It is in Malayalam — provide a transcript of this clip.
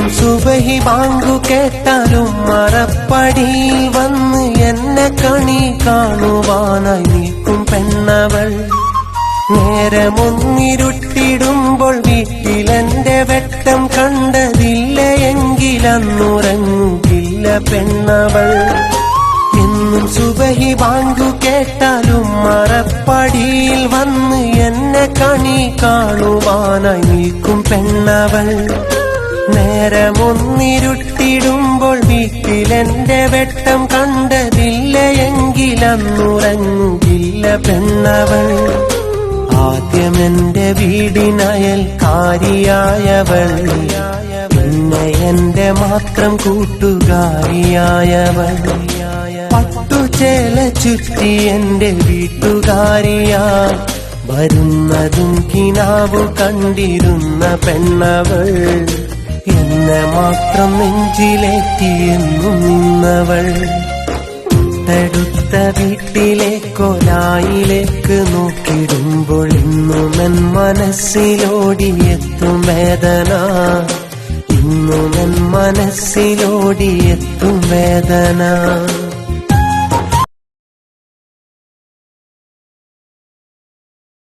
എന്നും സുബഹി ബാങ്കു കേട്ടാലും മറപ്പടിയിൽ വന്ന് എന്നെ കണി കാണുവാനായി നിൽക്കും പെണ്ണവൾ. നേരമൊന്നിരുട്ടിടുമ്പോൾ വീട്ടിലെന്റെ വെട്ടം കണ്ടതില്ല എങ്കിലന്നുറങ്ങില്ല പെണ്ണവൾ. എന്നും സുബഹി ബാങ്കു കേട്ടാലും മറപ്പടിയിൽ വന്ന് എന്നെ കണി കാണുവാനായി നിൽക്കും പെണ്ണവൾ. നേരമൊന്നിരുട്ടിടുമ്പോൾ വീട്ടിലെന്റെ വെട്ടം കണ്ടതില്ല എങ്കിലന്നുറങ്ങില്ല പെണ്ണവൾ. ആദ്യമെന്റെ വീടിനയൽക്കാരിയായവൾ, പിന്നെ എന്റെ മാത്രം കൂട്ടുകാരിയായവൾ. പട്ടുചേല ചുറ്റി എന്റെ വീട്ടുകാരിയായി വരുന്നതും കിനാവു കണ്ടിരുന്ന പെണ്ണവൾ. എന്നെ മാത്രം നെഞ്ചിലേറ്റിയെന്നും നിന്നവൾ. ടുത്ത വീട്ടിലെ കൊലായിലേക്ക് നോക്കിടുമ്പോൾ ഇന്നും എൻ മനസ്സിലോടിയെത്തും വേദന, ഇന്നും എൻ മനസ്സിലോടിയെത്തും വേദന.